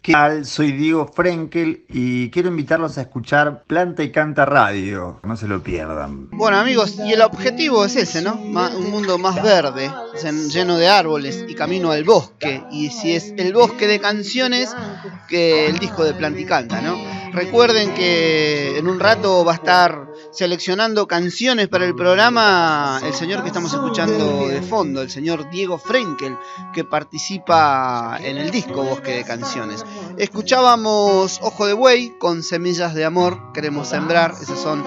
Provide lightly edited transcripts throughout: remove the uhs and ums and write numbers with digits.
¿Qué tal? Soy Diego Frenkel y quiero invitarlos a escuchar Planta y Canta Radio. No se lo pierdan. Bueno, amigos, y el objetivo es ese, ¿no? Un mundo más verde, lleno de árboles y camino al bosque. Y si es el bosque de canciones, que el disco de Planta y Canta, ¿no? Recuerden que en un rato va a estar seleccionando canciones para el programa el señor que estamos escuchando de fondo, el señor Diego Frenkel, que participa en el disco Bosque de Canciones. Escuchábamos Ojo de Buey con Semillas de Amor, Queremos Sembrar. Esas son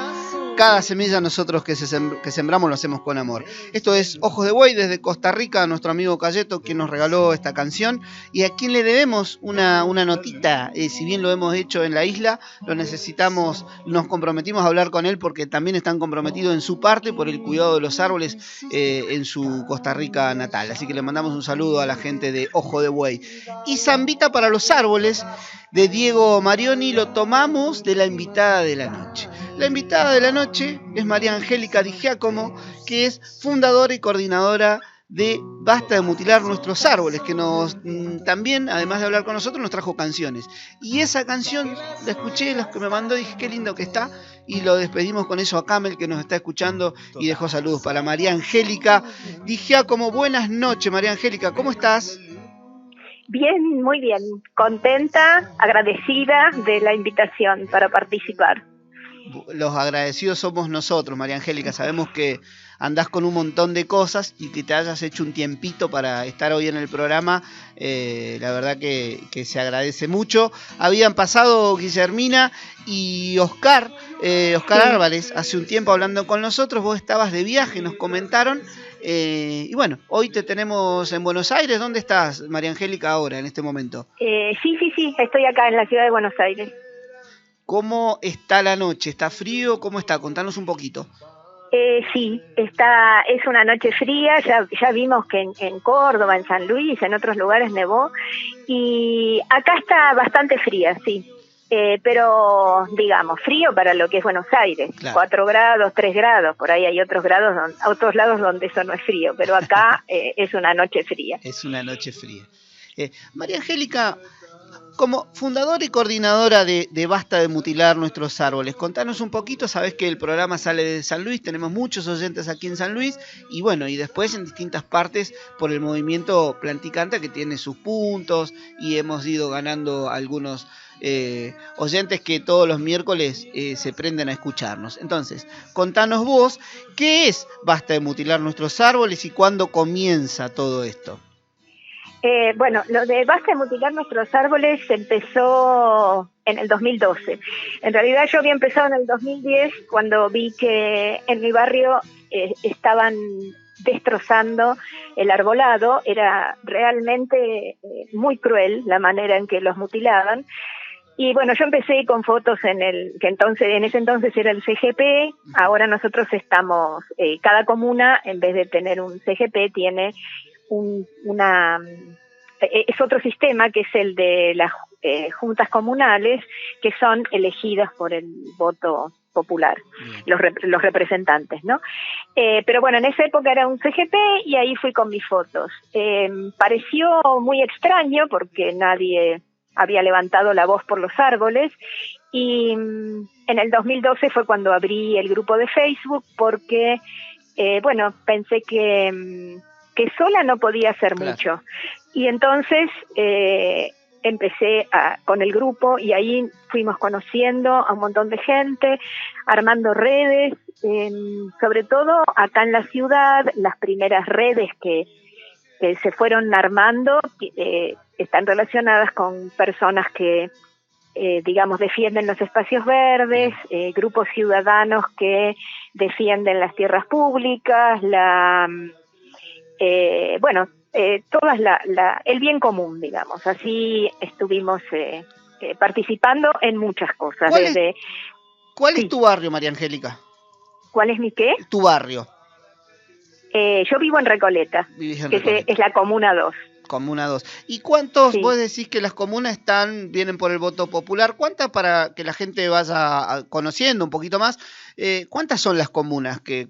cada semilla nosotros que sembramos lo hacemos con amor. Esto es Ojos de Buey desde Costa Rica, nuestro amigo Cayeto, quien nos regaló esta canción y a quien le debemos una notita. Si bien lo hemos hecho en la isla, lo necesitamos, nos comprometimos a hablar con él porque también están comprometidos en su parte por el cuidado de los árboles en su Costa Rica natal. Así que le mandamos un saludo a la gente de Ojo de Buey. Y Zambita para los árboles de Diego Marioni lo tomamos de la invitada de la noche. La invitada de la noche es María Angélica Di Giacomo, que es fundadora y coordinadora de Basta de Mutilar Nuestros Árboles, que nos también, además de hablar con nosotros, nos trajo canciones. Y esa canción la escuché, los que me mandó, dije qué lindo que está, y lo despedimos con eso a Camel, que nos está escuchando y dejó saludos para María Angélica Di Giacomo. Buenas noches, María Angélica, ¿cómo estás? Bien, muy bien, contenta, agradecida de la invitación para participar. Los agradecidos somos nosotros, María Angélica. Sabemos que andás con un montón de cosas y que te hayas hecho un tiempito para estar hoy en el programa. La verdad que se agradece mucho. Habían pasado Guillermina y Oscar sí. Álvarez hace un tiempo hablando con nosotros. Vos estabas de viaje, nos comentaron. Y bueno, hoy te tenemos en Buenos Aires. ¿Dónde estás, María Angélica, ahora, en este momento? Sí, estoy acá en la ciudad de Buenos Aires. ¿Cómo está la noche? ¿Está frío? ¿Cómo está? Contanos un poquito. Sí, es una noche fría, ya vimos que en Córdoba, en San Luis, en otros lugares nevó, y acá está bastante fría, sí, pero digamos, frío para lo que es Buenos Aires, claro. 4 grados, 3 grados, por ahí hay otros lados donde eso no es frío, pero acá es una noche fría. Es una noche fría. María Angélica, como fundadora y coordinadora de Basta de Mutilar Nuestros Árboles, contanos un poquito. Sabés que el programa sale de San Luis, tenemos muchos oyentes aquí en San Luis y bueno, y después en distintas partes por el movimiento Planta y Canta, que tiene sus puntos y hemos ido ganando algunos oyentes que todos los miércoles se prenden a escucharnos. Entonces, contanos vos, ¿qué es Basta de Mutilar Nuestros Árboles y cuándo comienza todo esto? Bueno, lo de Basta de Mutilar Nuestros Árboles empezó en el 2012. En realidad yo había empezado en el 2010 cuando vi que en mi barrio estaban destrozando el arbolado. Era realmente muy cruel la manera en que los mutilaban. Y bueno, yo empecé con fotos en ese entonces era el CGP. Ahora nosotros estamos, cada comuna, en vez de tener un CGP, tiene es otro sistema que es el de las juntas comunales, que son elegidas por el voto popular, los representantes, ¿no? Pero bueno, en esa época era un CGP y ahí fui con mis fotos. Pareció muy extraño porque nadie había levantado la voz por los árboles y en el 2012 fue cuando abrí el grupo de Facebook porque, bueno, pensé que sola no podía hacer mucho. Y entonces empecé con el grupo y ahí fuimos conociendo a un montón de gente, armando redes, sobre todo acá en la ciudad. Las primeras redes que se fueron armando están relacionadas con personas que, digamos, defienden los espacios verdes, grupos ciudadanos que defienden las tierras públicas, todas el bien común, digamos. Así estuvimos participando en muchas cosas. ¿Cuál es tu barrio, María Angélica? ¿Cuál es mi qué? Tu barrio. Yo vivo en Recoleta, que es la Comuna 2. Comuna 2. ¿Y cuántos, vos decís que las comunas vienen por el voto popular? ¿Cuántas, para que la gente vaya conociendo un poquito más, cuántas son las comunas que...?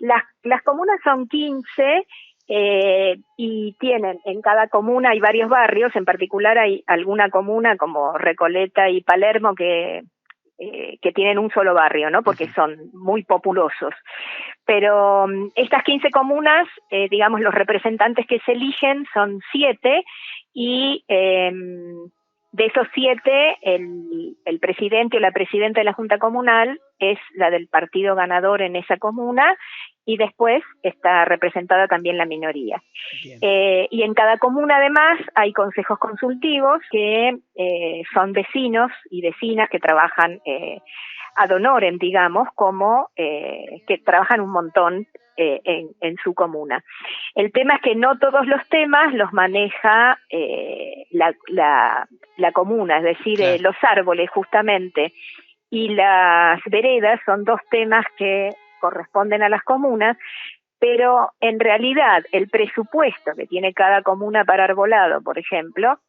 Las comunas son 15. y tienen en cada comuna hay varios barrios, en particular hay alguna comuna como Recoleta y Palermo que tienen un solo barrio, ¿no? Porque son muy populosos. Pero estas 15 comunas, digamos, los representantes que se eligen son 7 y de esos 7, el presidente o la presidenta de la Junta Comunal es la del partido ganador en esa comuna y después está representada también la minoría. Y en cada comuna además hay consejos consultivos que son vecinos y vecinas que trabajan ad honorem, digamos, como que trabajan un montón en su comuna. El tema es que no todos los temas los maneja la comuna, es decir, claro, los árboles justamente y las veredas son 2 temas que corresponden a las comunas, pero en realidad el presupuesto que tiene cada comuna para arbolado, por ejemplo,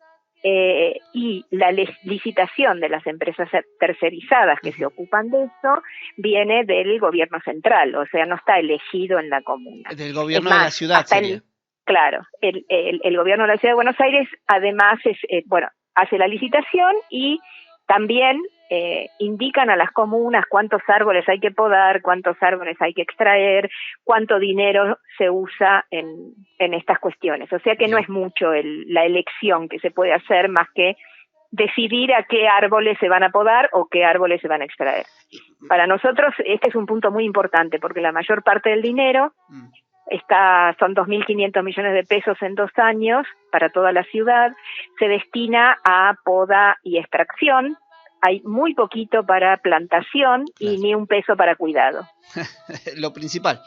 y la licitación de las empresas tercerizadas que se ocupan de eso viene del gobierno central, o sea, no está elegido en la comuna. Del gobierno de la ciudad sería. Claro, el gobierno de la Ciudad de Buenos Aires además hace la licitación y también indican a las comunas cuántos árboles hay que podar, cuántos árboles hay que extraer, cuánto dinero se usa en estas cuestiones. O sea que no es mucho la elección que se puede hacer más que decidir a qué árboles se van a podar o qué árboles se van a extraer. Para nosotros este es un punto muy importante porque la mayor parte del dinero son 2.500 millones de pesos en 2 años para toda la ciudad, se destina a poda y extracción. Hay muy poquito para plantación y ni un peso para cuidado. Lo principal.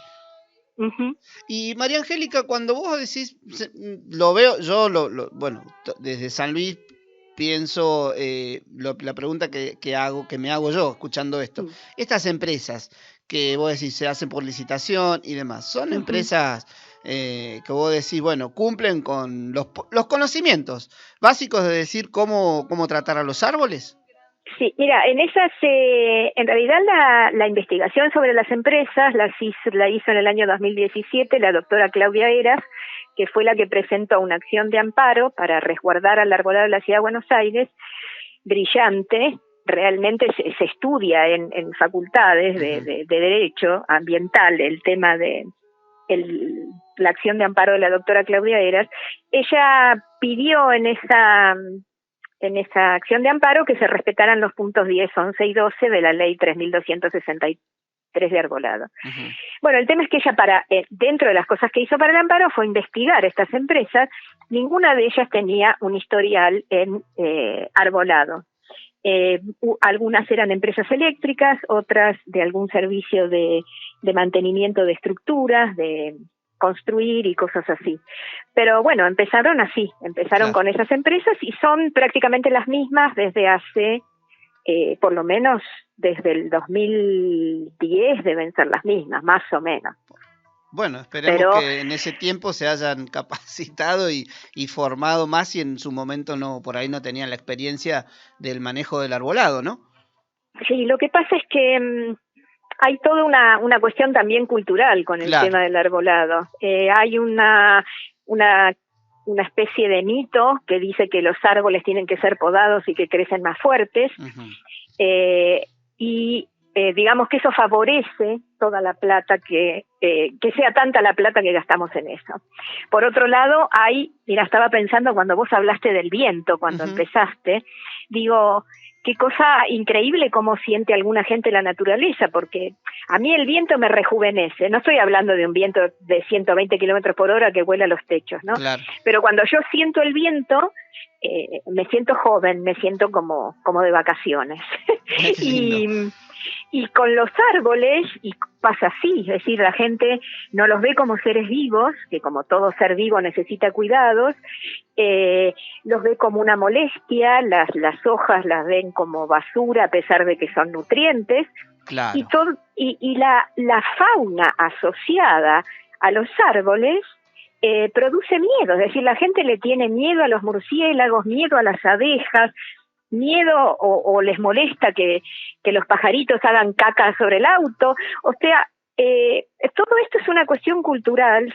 Y María Angélica, cuando vos decís, lo veo, yo bueno, desde San Luis pienso la pregunta que me hago yo escuchando esto. Estas empresas que vos decís se hacen por licitación y demás, ¿son empresas que vos decís, bueno, cumplen con los conocimientos básicos de decir cómo tratar a los árboles? Sí, mira, en realidad la investigación sobre las empresas la hizo en el año 2017 la doctora Claudia Heras, que fue la que presentó una acción de amparo para resguardar al arbolado de la Ciudad de Buenos Aires, brillante, realmente se estudia en facultades de Derecho Ambiental el tema de la acción de amparo de la doctora Claudia Heras. Ella pidió en esa acción de amparo que se respetaran los puntos 10, 11 y 12 de la ley 3.263 de arbolado. Bueno, el tema es que ella dentro de las cosas que hizo para el amparo fue investigar estas empresas. Ninguna de ellas tenía un historial en arbolado. Algunas eran empresas eléctricas, otras de algún servicio de mantenimiento de estructuras, de construir y cosas así. Pero bueno, empezaron claro, con esas empresas y son prácticamente las mismas desde hace, por lo menos desde el 2010 deben ser las mismas, más o menos. Bueno, esperemos que en ese tiempo se hayan capacitado y formado más y en su momento por ahí no tenían la experiencia del manejo del arbolado, ¿no? Sí, lo que pasa es que hay toda una cuestión también cultural con el tema del arbolado. Hay una especie de mito que dice que los árboles tienen que ser podados y que crecen más fuertes. Digamos que eso favorece toda la plata que sea tanta la plata que gastamos en eso. Por otro lado, estaba pensando cuando vos hablaste del viento, cuando empezaste, digo, qué cosa increíble cómo siente alguna gente la naturaleza, porque a mí el viento me rejuvenece. No estoy hablando de un viento de 120 kilómetros por hora que vuela a los techos, ¿no? Claro. Pero cuando yo siento el viento, me siento joven, me siento como de vacaciones. Y con los árboles, y pasa así, es decir, la gente no los ve como seres vivos, que como todo ser vivo necesita cuidados, los ve como una molestia, las hojas las ven como basura a pesar de que son nutrientes, claro. Y la fauna asociada a los árboles produce miedo, es decir, la gente le tiene miedo a los murciélagos, miedo a las abejas, miedo o les molesta que los pajaritos hagan caca sobre el auto. O sea, todo esto es una cuestión cultural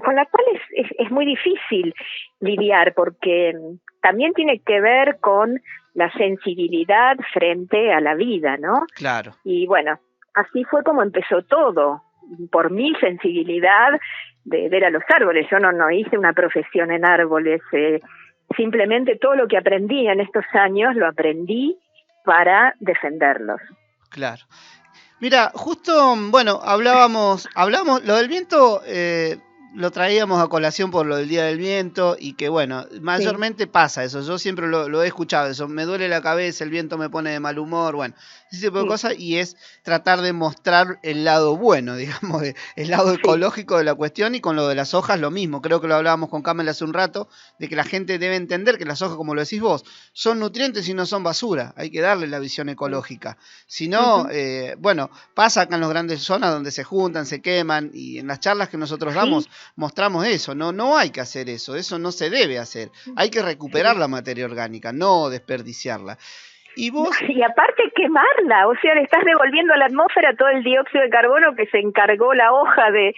con la cual es muy difícil lidiar, porque también tiene que ver con la sensibilidad frente a la vida, ¿no? Claro. Y bueno, así fue como empezó todo, por mi sensibilidad de ver a los árboles. Yo no hice una profesión en árboles, simplemente todo lo que aprendí en estos años lo aprendí para defenderlos. Claro. Mira, justo, bueno, hablábamos, lo del viento, lo traíamos a colación por lo del Día del Viento y que, bueno, mayormente pasa eso. Yo siempre lo he escuchado, eso, me duele la cabeza, el viento me pone de mal humor, bueno, ese tipo de cosas, y es tratar de mostrar el lado bueno, digamos, el lado ecológico de la cuestión, y con lo de las hojas lo mismo. Creo que lo hablábamos con Camel hace un rato, de que la gente debe entender que las hojas, como lo decís vos, son nutrientes y no son basura. Hay que darle la visión ecológica. Si no, bueno, pasa acá en las grandes zonas donde se juntan, se queman, y en las charlas que nosotros damos mostramos eso. No hay que hacer eso no se debe hacer. Hay que recuperar la materia orgánica, no desperdiciarla. Y vos... Y aparte quemarla, o sea, le estás devolviendo a la atmósfera todo el dióxido de carbono que se encargó la hoja de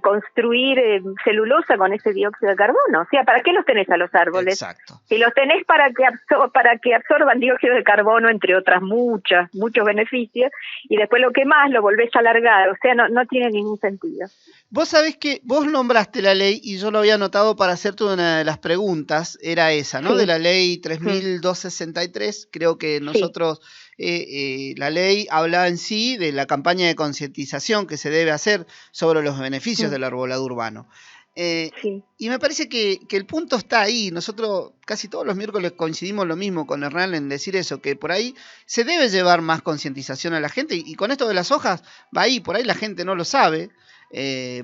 construir celulosa con ese dióxido de carbono. O sea, ¿para qué los tenés a los árboles? Exacto. Si los tenés para que absorban dióxido de carbono, entre otras muchos beneficios, y después lo quemás, lo volvés a alargar. O sea, no tiene ningún sentido. Vos sabés que vos nombraste la ley, y yo lo había anotado para hacerte una de las preguntas, era esa, ¿no? De la ley 3263, creo que nosotros, la ley habla en sí de la campaña de concientización que se debe hacer sobre los beneficios del arbolado urbano. Y me parece que el punto está ahí. Nosotros casi todos los miércoles coincidimos lo mismo con Hernán en decir eso, que por ahí se debe llevar más concientización a la gente, y con esto de las hojas va ahí, por ahí la gente no lo sabe.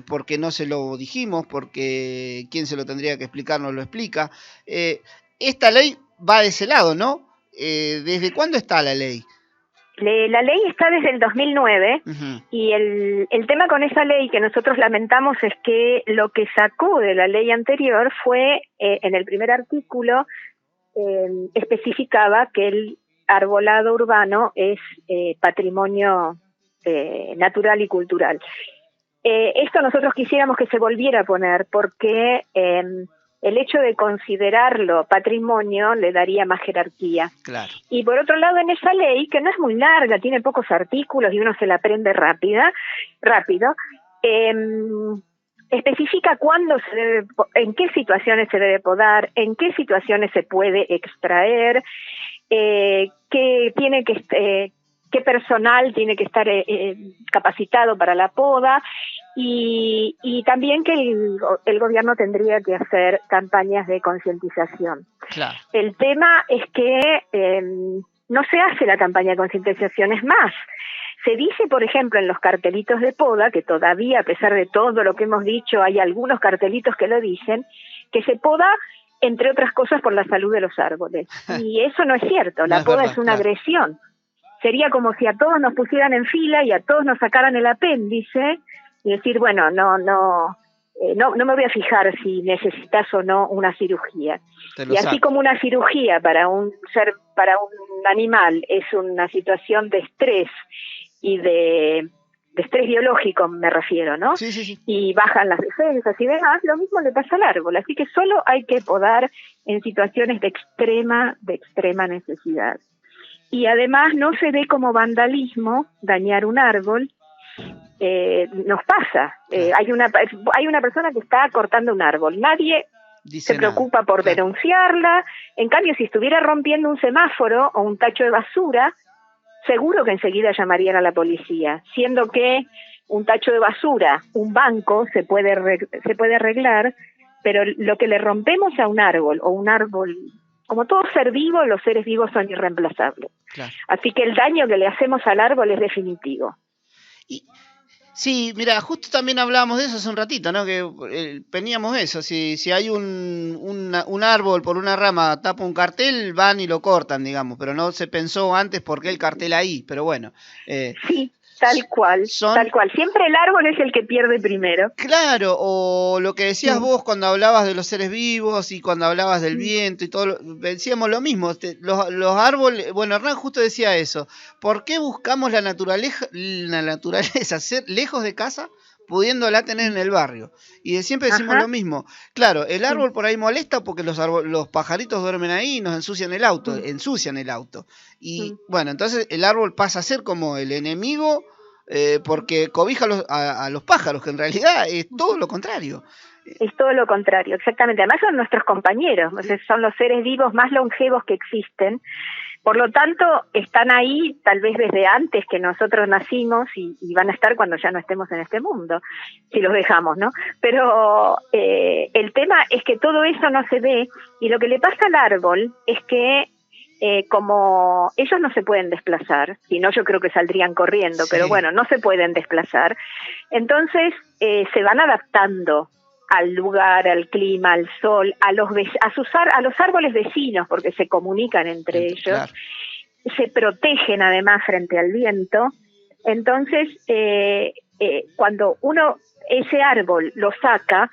Porque no se lo dijimos, porque quien se lo tendría que explicar no lo explica. Esta ley va de ese lado, ¿no? ¿Desde cuándo está la ley? La ley está desde el 2009 y el tema con esa ley que nosotros lamentamos es que lo que sacó de la ley anterior fue, en el primer artículo, especificaba que el arbolado urbano es patrimonio natural y cultural. Esto nosotros quisiéramos que se volviera a poner porque el hecho de considerarlo patrimonio le daría más jerarquía. Claro. Y por otro lado, en esa ley, que no es muy larga, tiene pocos artículos y uno se la aprende rápido, especifica en qué situaciones se debe podar, en qué situaciones se puede extraer, qué personal tiene que estar capacitado para la poda, y también que el gobierno tendría que hacer campañas de concientización. Claro. El tema es que no se hace la campaña de concientización, es más, se dice, por ejemplo, en los cartelitos de poda, que todavía, a pesar de todo lo que hemos dicho, hay algunos cartelitos que lo dicen, que se poda, entre otras cosas, por la salud de los árboles. Y eso no es cierto, la poda es una agresión. Sería como si a todos nos pusieran en fila y a todos nos sacaran el apéndice y decir, bueno, no me voy a fijar si necesitas o no una cirugía. Y así como una cirugía para un animal es una situación de estrés y de estrés biológico, me refiero, ¿no? Sí. Y bajan las defensas y demás, lo mismo le pasa al árbol. Así que solo hay que podar en situaciones de extrema necesidad. Y además no se ve como vandalismo dañar un árbol. Nos pasa, hay una persona que está cortando un árbol, nadie se preocupa por denunciarla. En cambio, si estuviera rompiendo un semáforo o un tacho de basura, seguro que enseguida llamarían a la policía, siendo que un tacho de basura, un banco, se puede arreglar, pero lo que le rompemos a un árbol, como todo ser vivo, los seres vivos son irreemplazables. Claro. Así que el daño que le hacemos al árbol es definitivo. Sí, mira, justo también hablábamos de eso hace un ratito, ¿no? Que teníamos eso, si hay un árbol por una rama tapa un cartel, van y lo cortan, digamos, pero no se pensó antes por qué el cartel ahí, pero bueno. Tal cual, son... tal cual. Siempre el árbol es el que pierde primero. Claro, o lo que decías vos cuando hablabas de los seres vivos y cuando hablabas del viento y todo, decíamos lo mismo. Los árboles, bueno, Hernán justo decía eso. ¿Por qué buscamos la naturaleza ser lejos de casa, pudiéndola tener en el barrio? Y siempre decimos lo mismo. Claro, el árbol por ahí molesta porque los pajaritos duermen ahí y nos ensucian el auto. Y bueno, entonces el árbol pasa a ser como el enemigo porque cobija a los pájaros, que en realidad es todo lo contrario. Es todo lo contrario, exactamente. Además son nuestros compañeros, son los seres vivos más longevos que existen. Por lo tanto, están ahí tal vez desde antes que nosotros nacimos y van a estar cuando ya no estemos en este mundo, si los dejamos, ¿no? Pero el tema es que todo eso no se ve y lo que le pasa al árbol es que como ellos no se pueden desplazar, si no yo creo que saldrían corriendo, pero bueno, no se pueden desplazar, entonces se van adaptando al lugar, al clima, al sol, a los árboles vecinos, porque se comunican entre ellos, claro. Se protegen además frente al viento. Entonces, cuando ese árbol lo saca,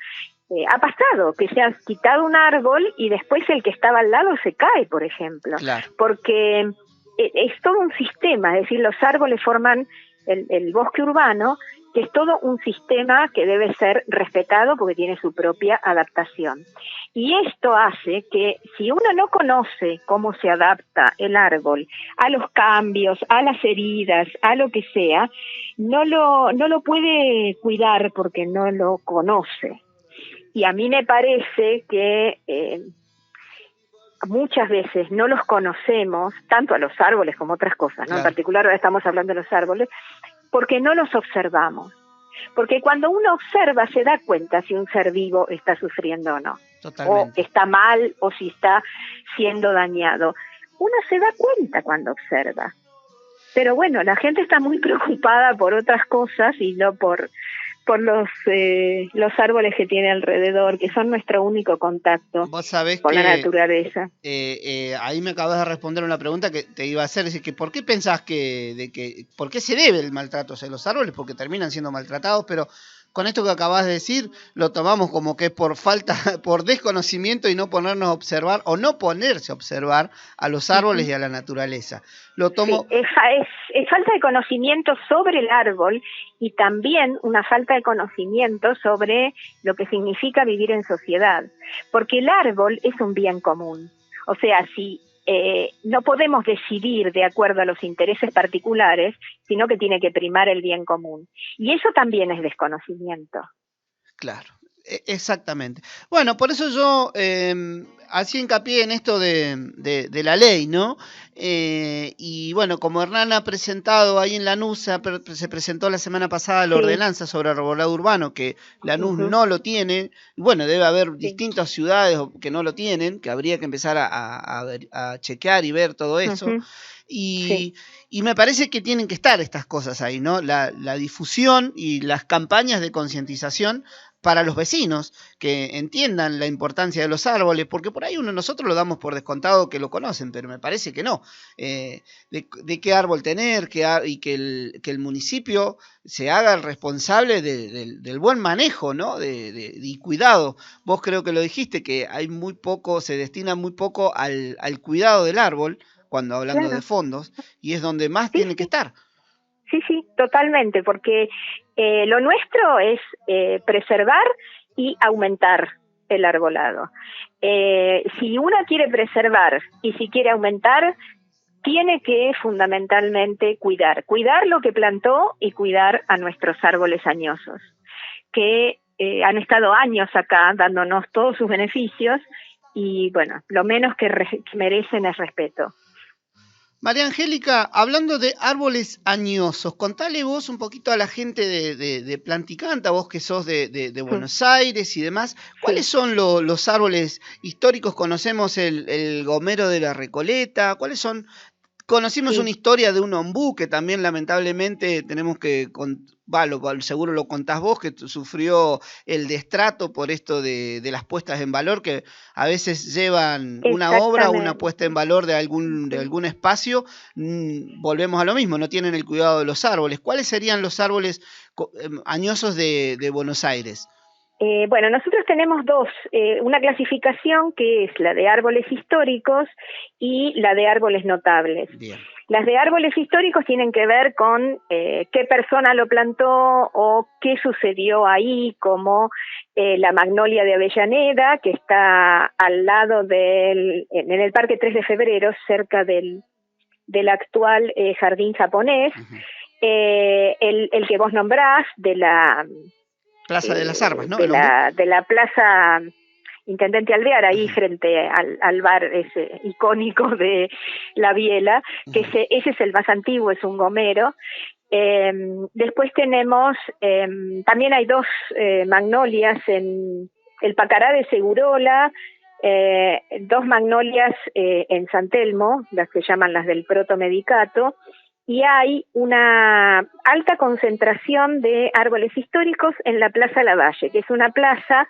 ha pasado que se ha quitado un árbol y después el que estaba al lado se cae, por ejemplo, claro. Porque es todo un sistema, es decir, los árboles forman el bosque urbano, que es todo un sistema que debe ser respetado porque tiene su propia adaptación. Y esto hace que si uno no conoce cómo se adapta el árbol a los cambios, a las heridas, a lo que sea, no lo puede cuidar porque no lo conoce. Y a mí me parece que muchas veces no los conocemos, tanto a los árboles como otras cosas, ¿no? Claro. En particular ahora estamos hablando de los árboles, porque no los observamos. Porque cuando uno observa se da cuenta si un ser vivo está sufriendo o no. Totalmente. O está mal o si está siendo dañado. Uno se da cuenta cuando observa. Pero bueno, la gente está muy preocupada por otras cosas y no por los árboles que tiene alrededor, que son nuestro único contacto con la naturaleza. Ahí me acabas de responder una pregunta que te iba a hacer, es decir, que ¿por qué pensás por qué se debe el maltrato a los árboles? Porque terminan siendo maltratados, pero con esto que acabas de decir, lo tomamos como que por desconocimiento y no ponernos a observar, o no ponerse a observar a los árboles y a la naturaleza. Lo tomo... Sí, es falta de conocimiento sobre el árbol y también una falta de conocimiento sobre lo que significa vivir en sociedad. Porque el árbol es un bien común. O sea, si no podemos decidir de acuerdo a los intereses particulares, sino que tiene que primar el bien común. Y eso también es desconocimiento. Claro, exactamente. Bueno, por eso yo hacía hincapié en esto de la ley, ¿no? Y bueno, como Hernán ha presentado ahí en Lanús, se presentó la semana pasada la ordenanza sobre arbolado urbano, que Lanús no lo tiene. Bueno, debe haber distintas ciudades que no lo tienen, que habría que empezar a chequear y ver todo eso. Y me parece que tienen que estar estas cosas ahí, ¿no? La difusión y las campañas de concientización para los vecinos, que entiendan la importancia de los árboles, porque por ahí nosotros lo damos por descontado que lo conocen, pero me parece que no. De qué árbol tener, y que el municipio se haga el responsable del buen manejo, ¿no? Y cuidado. Vos creo que lo dijiste, que hay se destina muy poco al cuidado del árbol, cuando hablando de fondos, y es donde más tiene que estar. Sí, totalmente, porque lo nuestro es preservar y aumentar el arbolado. Si uno quiere preservar y si quiere aumentar, tiene que fundamentalmente cuidar lo que plantó y cuidar a nuestros árboles añosos, que han estado años acá dándonos todos sus beneficios y bueno, lo menos que merecen es respeto. María Angélica, hablando de árboles añosos, contale vos un poquito a la gente de Planticanta, vos que sos de Buenos Aires y demás, ¿cuáles son los árboles históricos? Conocemos el gomero de la Recoleta, ¿cuáles son? Conocimos Sí. una historia de un ombú que también lamentablemente tenemos que, seguro lo contás vos, que sufrió el destrato por esto de las puestas en valor, que a veces llevan una obra o una puesta en Exactamente. valor de algún espacio, volvemos a lo mismo, no tienen el cuidado de los árboles. ¿Cuáles serían los árboles añosos de Buenos Aires? Bueno, nosotros tenemos dos, una clasificación que es la de árboles históricos y la de árboles notables. Bien. Las de árboles históricos tienen que ver con qué persona lo plantó o qué sucedió ahí, como la magnolia de Avellaneda, que está al lado en el Parque 3 de Febrero, cerca del actual jardín japonés. Uh-huh. El que vos nombrás, de la Plaza de las Armas, ¿no? de la Plaza Intendente Alvear, ahí frente al bar ese icónico de La Biela, que ese es el más antiguo, es un gomero. Después tenemos, también hay dos magnolias en el Pacará de Segurola, dos magnolias en San Telmo, las que llaman las del protomedicato, y hay una alta concentración de árboles históricos en la Plaza Lavalle, que es una plaza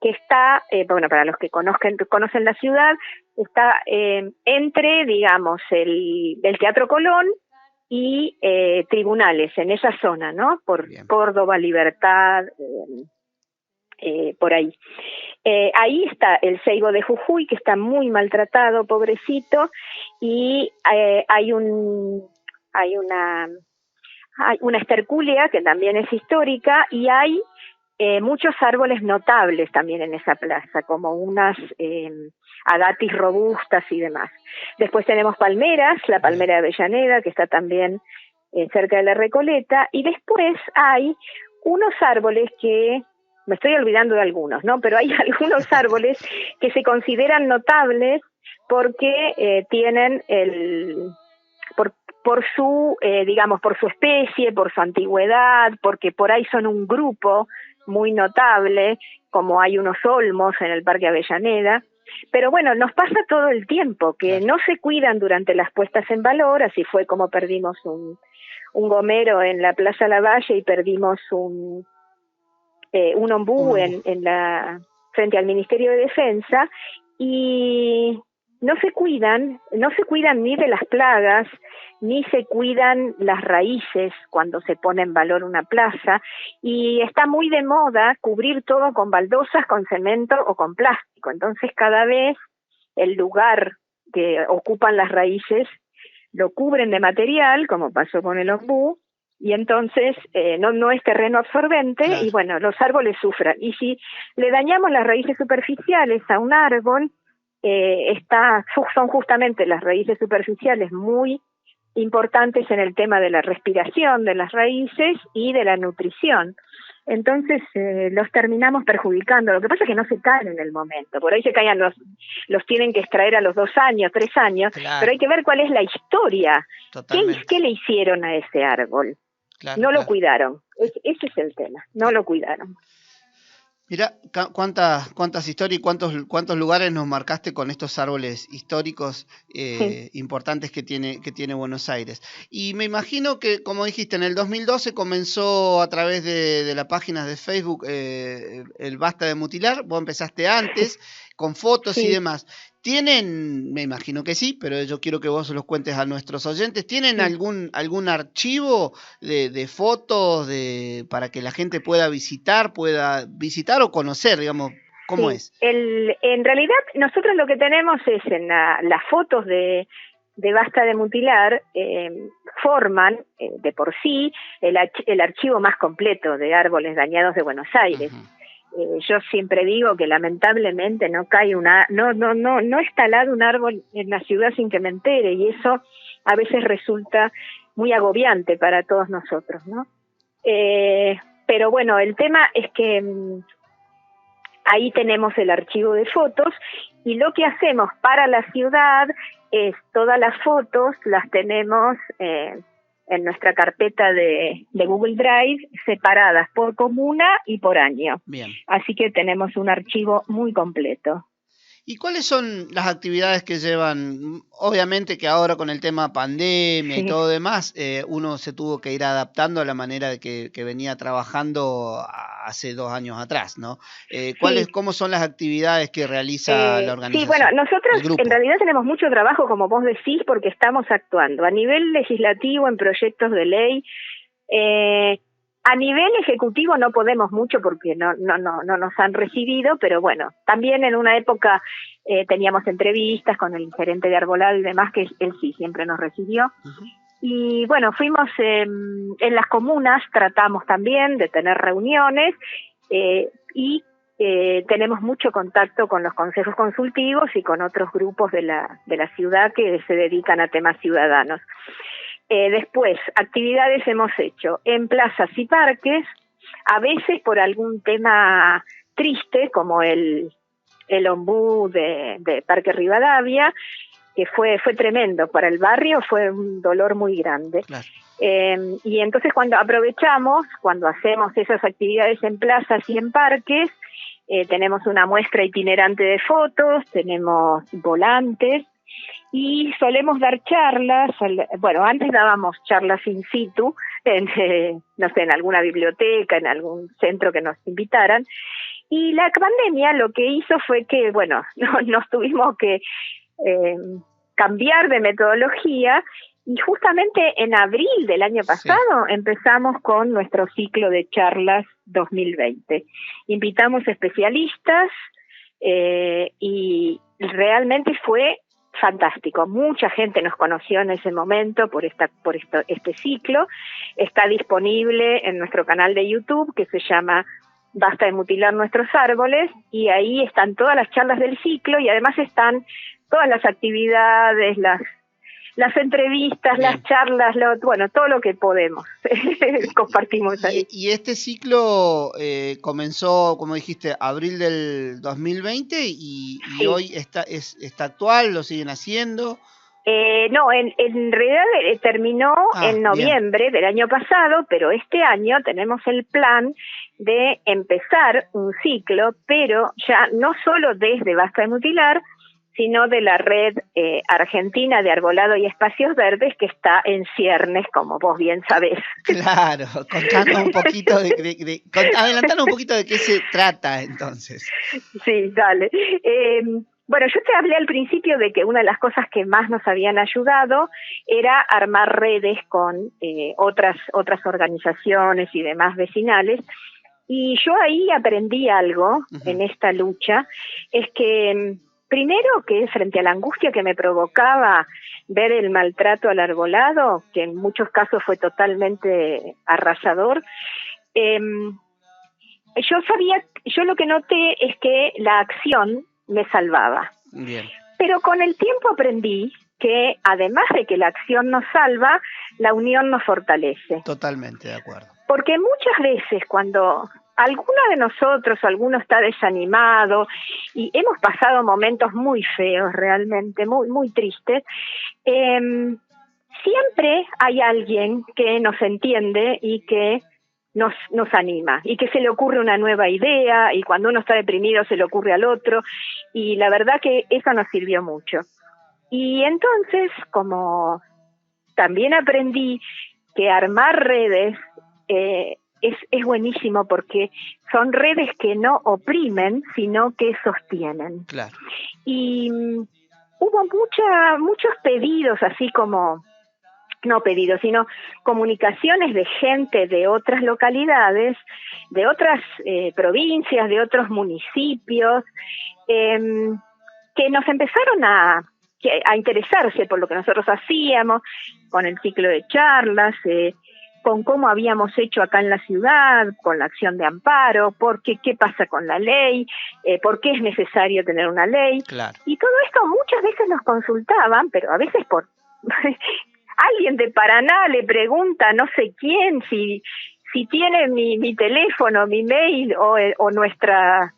que está, bueno, para los que conocen la ciudad, está entre, digamos, el Teatro Colón y Tribunales, en esa zona, ¿no? Por Bien. Córdoba, Libertad, por ahí. Ahí está el ceibo de Jujuy, que está muy maltratado, pobrecito, y hay una esterculia que también es histórica, y hay muchos árboles notables también en esa plaza, como unas agatis robustas y demás. Después tenemos palmeras, la palmera de Avellaneda, que está también cerca de la Recoleta, y después hay unos árboles que, me estoy olvidando de algunos, ¿no? Pero hay algunos árboles que se consideran notables porque tienen por su, digamos, por su especie, por su antigüedad, porque por ahí son un grupo muy notable, como hay unos olmos en el Parque Avellaneda. Pero bueno, nos pasa todo el tiempo, que no se cuidan durante las puestas en valor, así fue como perdimos un gomero en la Plaza Lavalle y perdimos un ombú frente al Ministerio de Defensa, y no se cuidan ni de las plagas, ni se cuidan las raíces cuando se pone en valor una plaza, y está muy de moda cubrir todo con baldosas, con cemento o con plástico. Entonces cada vez el lugar que ocupan las raíces lo cubren de material, como pasó con el ombú, y entonces no es terreno absorbente, claro. Y bueno, los árboles sufren. Y si le dañamos las raíces superficiales a un árbol, son justamente las raíces superficiales muy importantes en el tema de la respiración de las raíces y de la nutrición. Entonces los terminamos perjudicando. Lo que pasa es que no se caen en el momento. Por ahí se caen, los tienen que extraer a los 2 años, 3 años, claro. Pero hay que ver cuál es la historia. ¿Qué le hicieron a ese árbol? Claro, no lo cuidaron. Ese es el tema. No lo cuidaron. Mirá, cuántas historias y cuántos lugares nos marcaste con estos árboles históricos importantes que tiene Buenos Aires. Y me imagino que, como dijiste, en el 2012 comenzó a través de las páginas de Facebook el Basta de Mutilar. Vos empezaste antes, con fotos y demás. ¿Tienen, me imagino que sí, pero yo quiero que vos los cuentes a nuestros oyentes, ¿tienen algún archivo de fotos para que la gente pueda visitar o conocer, digamos, cómo es? En realidad nosotros lo que tenemos es en las fotos de Basta de Mutilar, forman de por sí el archivo más completo de árboles dañados de Buenos Aires. Uh-huh. Yo siempre digo que lamentablemente no es talado un árbol en la ciudad sin que me entere, y eso a veces resulta muy agobiante para todos nosotros, ¿no? Pero bueno, el tema es que ahí tenemos el archivo de fotos, y lo que hacemos para la ciudad es todas las fotos las tenemos en nuestra carpeta de Google Drive, separadas por comuna y por año. Bien. Así que tenemos un archivo muy completo. ¿Y cuáles son las actividades que llevan? Obviamente que ahora con el tema pandemia y todo demás, uno se tuvo que ir adaptando a la manera de que venía trabajando hace 2 años atrás, ¿no? ¿Cómo son las actividades que realiza la organización? Sí, bueno, nosotros en realidad tenemos mucho trabajo, como vos decís, porque estamos actuando a nivel legislativo en proyectos de ley. A nivel ejecutivo no podemos mucho porque no nos han recibido, pero bueno, también en una época teníamos entrevistas con el gerente de Arbolado y demás, que él sí siempre nos recibió. Y bueno, fuimos en las comunas, tratamos también de tener reuniones y tenemos mucho contacto con los consejos consultivos y con otros grupos de la ciudad que se dedican a temas ciudadanos. Después, actividades hemos hecho en plazas y parques, a veces por algún tema triste, como el ombú de Parque Rivadavia, que fue tremendo para el barrio, fue un dolor muy grande. Claro. Y entonces cuando hacemos esas actividades en plazas y en parques, tenemos una muestra itinerante de fotos, tenemos volantes, y solemos dar charlas. Bueno, antes dábamos charlas in situ, en alguna biblioteca, en algún centro que nos invitaran, y la pandemia lo que hizo fue que, bueno, nos tuvimos que cambiar de metodología, y justamente en abril del año pasado empezamos con nuestro ciclo de charlas 2020. Invitamos especialistas y realmente fue fantástico. Mucha gente nos conoció en ese momento por este ciclo. Está disponible en nuestro canal de YouTube, que se llama Basta de Mutilar Nuestros Árboles, y ahí están todas las charlas del ciclo, y además están todas las actividades, las entrevistas, las charlas, todo lo que podemos compartimos ahí. Y este ciclo comenzó, como dijiste, abril del 2020 y hoy está actual, lo siguen haciendo. No, en realidad terminó en noviembre del año pasado, pero este año tenemos el plan de empezar un ciclo, pero ya no solo desde Basta de Mutilar, sino de la red argentina de arbolado y espacios verdes, que está en ciernes, como vos bien sabés. Claro, contanos un poquito adelantanos un poquito de qué se trata entonces. Sí, dale. Bueno, yo te hablé al principio de que una de las cosas que más nos habían ayudado era armar redes con otras organizaciones y demás vecinales, y yo ahí aprendí algo en esta lucha, es que primero, que frente a la angustia que me provocaba ver el maltrato al arbolado, que en muchos casos fue totalmente arrasador, yo lo que noté es que la acción me salvaba. Bien. Pero con el tiempo aprendí que además de que la acción nos salva, la unión nos fortalece. Totalmente de acuerdo. Porque muchas veces cuando alguno está desanimado, y hemos pasado momentos muy feos realmente, muy, muy tristes, siempre hay alguien que nos entiende y que nos anima, y que se le ocurre una nueva idea, y cuando uno está deprimido se le ocurre al otro, y la verdad que eso nos sirvió mucho. Y entonces, como también aprendí que armar redes es buenísimo, porque son redes que no oprimen, sino que sostienen. Claro. Y hubo muchos pedidos, así como, no pedidos, sino comunicaciones de gente de otras localidades, de otras provincias, de otros municipios, que nos empezaron a interesarse por lo que nosotros hacíamos, con el ciclo de charlas, con cómo habíamos hecho acá en la ciudad, con la acción de amparo, qué pasa con la ley, por qué es necesario tener una ley. Claro. Y todo esto muchas veces nos consultaban, pero a veces por alguien de Paraná le pregunta, no sé quién, si tiene mi teléfono, mi mail o nuestra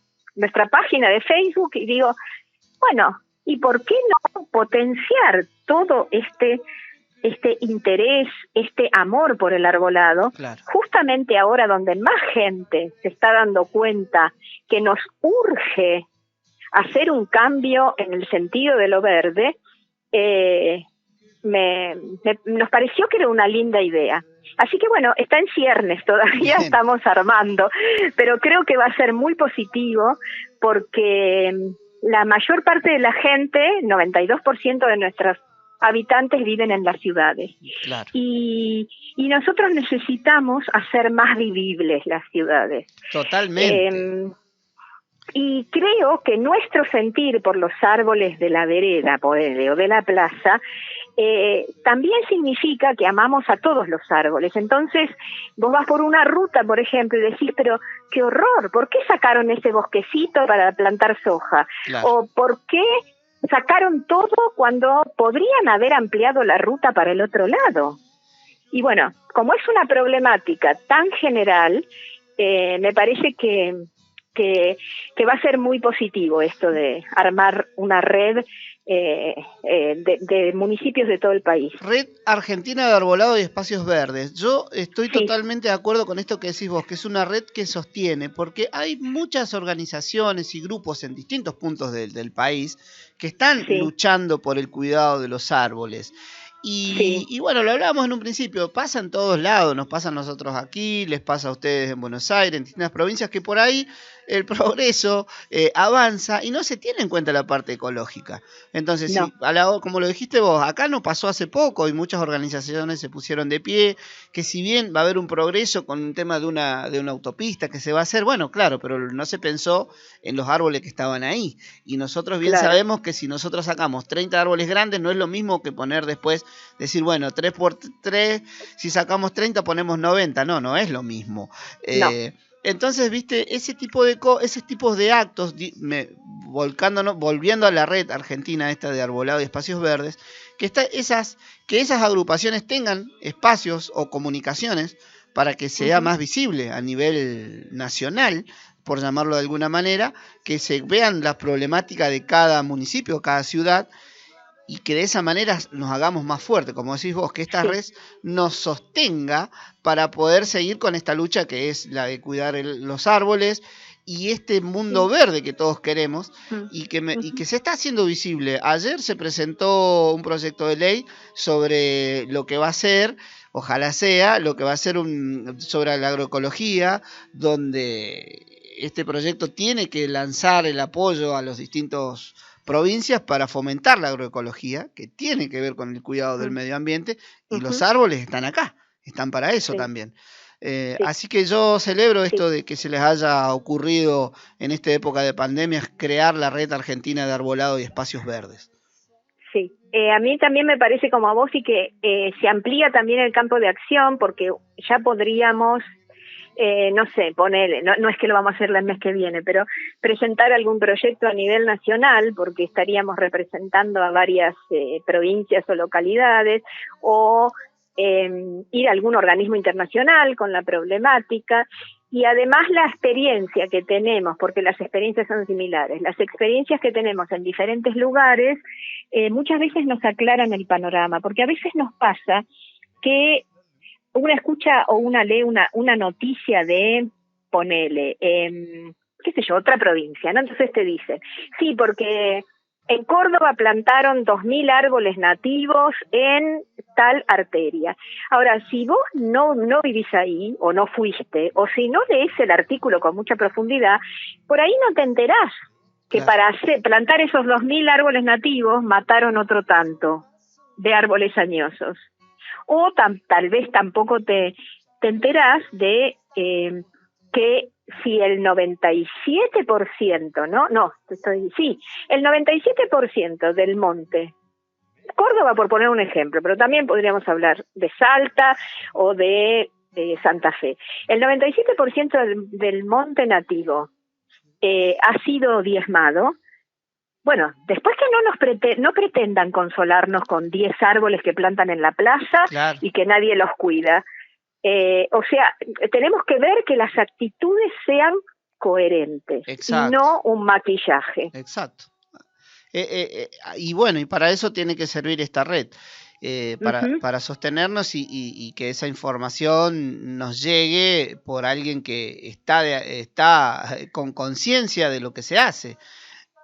página de Facebook, y digo, bueno, ¿y por qué no potenciar todo este interés, este amor por el arbolado? Claro. Justamente ahora, donde más gente se está dando cuenta que nos urge hacer un cambio en el sentido de lo verde, nos pareció que era una linda idea. Así que bueno, está en ciernes, todavía estamos armando, pero creo que va a ser muy positivo porque la mayor parte de la gente, 92% de nuestros habitantes viven en las ciudades. Claro. Y nosotros necesitamos hacer más vivibles las ciudades. Totalmente. Y creo que nuestro sentir por los árboles de la vereda, o de la plaza, también significa que amamos a todos los árboles. Entonces, vos vas por una ruta, por ejemplo, y decís, pero qué horror, ¿por qué sacaron ese bosquecito para plantar soja? Claro. O ¿por qué sacaron todo cuando podrían haber ampliado la ruta para el otro lado? Y bueno, como es una problemática tan general, me parece que va a ser muy positivo esto de armar una red de municipios de todo el país. Red Argentina de Arbolado y Espacios Verdes. Yo estoy totalmente de acuerdo con esto que decís vos, que es una red que sostiene, porque hay muchas organizaciones y grupos en distintos puntos del país que están luchando por el cuidado de los árboles. Y bueno, lo hablábamos en un principio, pasa en todos lados, nos pasa a nosotros aquí, les pasa a ustedes en Buenos Aires, en distintas provincias, que por ahí el progreso avanza y no se tiene en cuenta la parte ecológica. Entonces, no. Si, como lo dijiste vos, acá no pasó hace poco y muchas organizaciones se pusieron de pie, que si bien va a haber un progreso con un tema de una autopista que se va a hacer, bueno, claro, pero no se pensó en los árboles que estaban ahí. Y nosotros bien sabemos que si nosotros sacamos 30 árboles grandes, no es lo mismo que poner después, decir, bueno, 3 por 3, si sacamos 30 ponemos 90, no es lo mismo. No. Entonces, viste, ese tipo de actos, volviendo a la red argentina esta de Arbolado y Espacios Verdes, que esas agrupaciones tengan espacios o comunicaciones para que sea más visible a nivel nacional, por llamarlo de alguna manera, que se vean las problemáticas de cada municipio, cada ciudad, y que de esa manera nos hagamos más fuertes, como decís vos, que esta red nos sostenga para poder seguir con esta lucha que es la de cuidar los árboles y este mundo verde que todos queremos y que se está haciendo visible. Ayer se presentó un proyecto de ley sobre lo que va a ser, ojalá sea, lo que va a ser sobre la agroecología, donde este proyecto tiene que lanzar el apoyo a los distintos provincias para fomentar la agroecología, que tiene que ver con el cuidado del medio ambiente, y los árboles están acá, están para eso también. Así que yo celebro esto de que se les haya ocurrido en esta época de pandemia crear la Red Argentina de Arbolado y Espacios Verdes. Sí, a mí también me parece como a vos y que se amplía también el campo de acción porque ya podríamos... no sé, ponele, no es que lo vamos a hacer el mes que viene, pero presentar algún proyecto a nivel nacional, porque estaríamos representando a varias provincias o localidades, o ir a algún organismo internacional con la problemática, y además la experiencia que tenemos, porque las experiencias son similares, las experiencias que tenemos en diferentes lugares, muchas veces nos aclaran el panorama, porque a veces nos pasa que una escucha o una lee una noticia de, ponele, qué sé yo, otra provincia, ¿no? Entonces te dicen, sí, porque en Córdoba plantaron 2.000 árboles nativos en tal arteria. Ahora, si vos no vivís ahí, o no fuiste, o si no lees el artículo con mucha profundidad, por ahí no te enterás que para plantar esos 2.000 árboles nativos mataron otro tanto de árboles añosos. O tal vez tampoco te enterás de que si el 97%, el 97% del monte, Córdoba por poner un ejemplo, pero también podríamos hablar de Salta o de Santa Fe, el 97% del monte nativo ha sido diezmado. Bueno, después que no pretendan consolarnos con 10 árboles que plantan en la plaza y que nadie los cuida. O sea, tenemos que ver que las actitudes sean coherentes y no un maquillaje. Exacto. Y bueno, y para eso tiene que servir esta red, para sostenernos y que esa información nos llegue por alguien que está con conciencia de lo que se hace.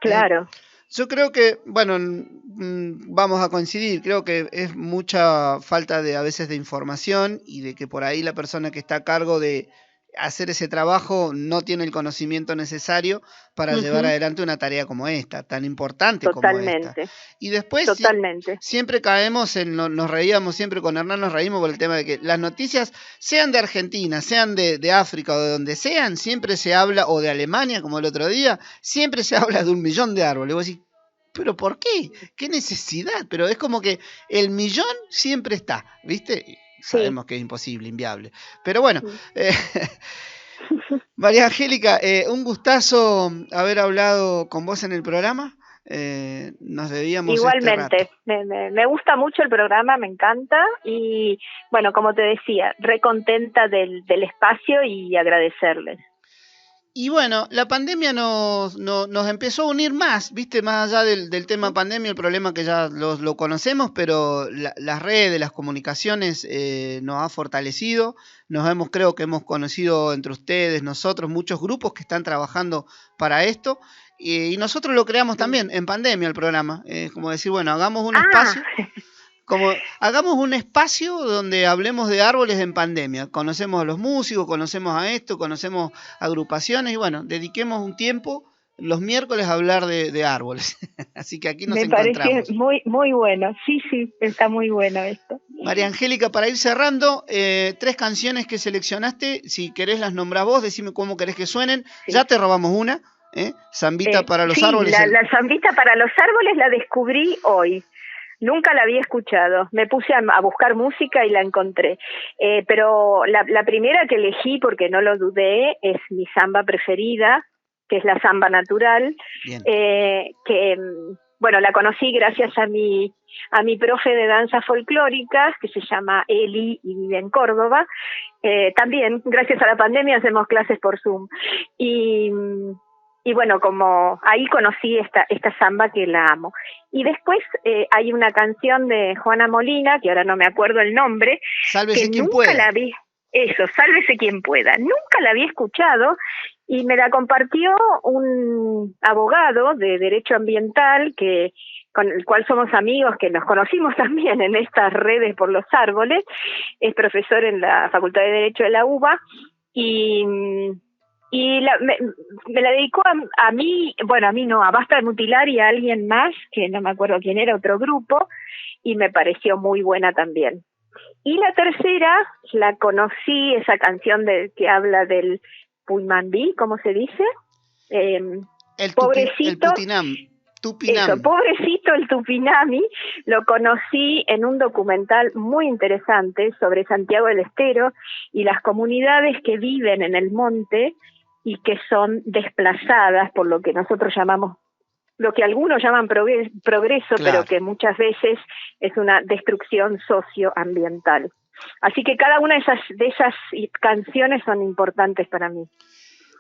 Claro. Yo creo que, bueno, vamos a coincidir, creo que es mucha falta a veces de información y de que por ahí la persona que está a cargo de hacer ese trabajo no tiene el conocimiento necesario para llevar adelante una tarea como esta, tan importante como esta. Y después siempre caemos nos reíamos siempre con Hernán, nos reímos por el tema de que las noticias, sean de Argentina, sean de África o de donde sean, siempre se habla, o de Alemania como el otro día, siempre se habla de 1 millón de árboles. Vos decís, ¿pero por qué? ¿Qué necesidad? Pero es como que el millón siempre está, ¿viste? Sabemos que es imposible, inviable. Pero bueno, María Angélica, un gustazo haber hablado con vos en el programa. Nos debíamos igualmente, me gusta mucho el programa, me encanta. Y bueno, como te decía, recontenta del espacio y agradecerles. Y bueno, la pandemia nos empezó a unir más, ¿viste? Más allá del tema pandemia, el problema que ya lo conocemos, pero las redes, las comunicaciones nos ha fortalecido. Creo que hemos conocido entre ustedes, nosotros, muchos grupos que están trabajando para esto. Y nosotros lo creamos también en pandemia el programa. Como decir, bueno, hagamos un espacio. Hagamos un espacio donde hablemos de árboles en pandemia. Conocemos a los músicos, conocemos a esto, conocemos agrupaciones y bueno, dediquemos un tiempo los miércoles a hablar de árboles. Así que aquí nos encontramos. Me parece muy, muy bueno. Sí, está muy bueno esto. María Angélica, para ir cerrando, 3 canciones que seleccionaste, si querés las nombrás vos, decime cómo querés que suenen. Sí. Ya te robamos una, Zambita para los árboles. La Zambita para los árboles la descubrí hoy. Nunca la había escuchado, me puse a buscar música y la encontré, pero la primera que elegí, porque no lo dudé, es mi samba preferida, que es la samba natural, que bueno, la conocí gracias a mi profe de danzas folclóricas, que se llama Eli y vive en Córdoba. También, gracias a la pandemia, hacemos clases por Zoom. Y bueno, como ahí conocí esta samba que la amo. Y después hay una canción de Juana Molina, que ahora no me acuerdo el nombre, Sálvese que quien nunca pueda. La vi. Eso, Sálvese quien pueda. Nunca la había escuchado y me la compartió un abogado de Derecho Ambiental con el cual somos amigos, que nos conocimos también en estas redes por los árboles. Es profesor en la Facultad de Derecho de la UBA y me la dedicó a mí, bueno, a mí no, a Basta de Mutilar y a alguien más, que no me acuerdo quién era, otro grupo, y me pareció muy buena también. Y la tercera, la conocí, esa canción que habla del Puimandí, ¿cómo se dice? Pobrecito. Tupinam. Eso, pobrecito el Tupinami, lo conocí en un documental muy interesante sobre Santiago del Estero y las comunidades que viven en el monte y que son desplazadas por lo que nosotros llamamos, lo que algunos llaman progreso, claro, pero que muchas veces es una destrucción socioambiental. Así que cada una de esas canciones son importantes para mí.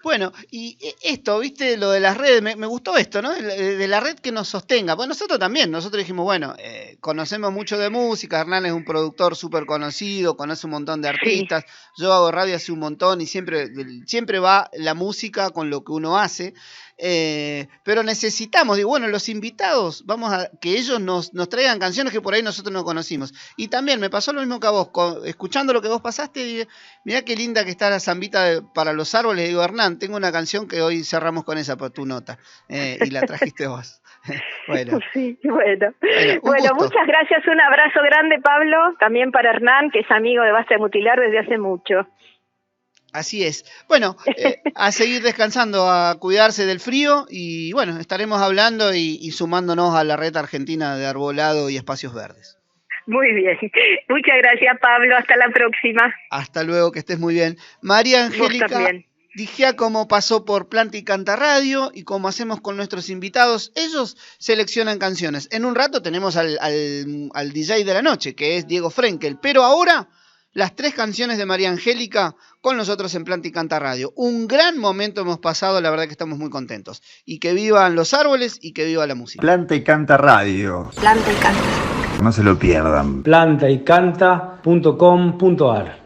Bueno, y esto, viste, lo de las redes, me gustó esto, ¿no? De la red que nos sostenga. Bueno, nosotros también, nosotros dijimos, bueno, conocemos mucho de música, Hernán es un productor súper conocido, conoce un montón de artistas, sí. Yo hago radio hace un montón y siempre va la música con lo que uno hace. Pero necesitamos, digo, bueno, los invitados, vamos a que ellos nos traigan canciones que por ahí nosotros no conocimos. Y también me pasó lo mismo que a vos, escuchando lo que vos pasaste, dije, mirá qué linda que está la zambita para los árboles. Digo, Hernán, tengo una canción que hoy cerramos con esa por tu nota, y la trajiste vos. Bueno, sí, bueno, muchas gracias, un abrazo grande, Pablo, también para Hernán, que es amigo de Basta de Mutilar desde hace mucho. Así es. Bueno, a seguir descansando, a cuidarse del frío y bueno, estaremos hablando y sumándonos a la red argentina de arbolado y espacios verdes. Muy bien. Muchas gracias, Pablo. Hasta la próxima. Hasta luego, que estés muy bien. María Angélica Digiacomo pasó por Planta y Canta Radio y como hacemos con nuestros invitados, ellos seleccionan canciones. En un rato tenemos al DJ de la noche, que es Diego Frenkel, pero ahora las 3 canciones de María Angélica con nosotros en Planta y Canta Radio. Un gran momento hemos pasado, la verdad que estamos muy contentos. Y que vivan los árboles y que viva la música. Planta y Canta Radio. Planta y Canta. No se lo pierdan. Plantaycanta.com.ar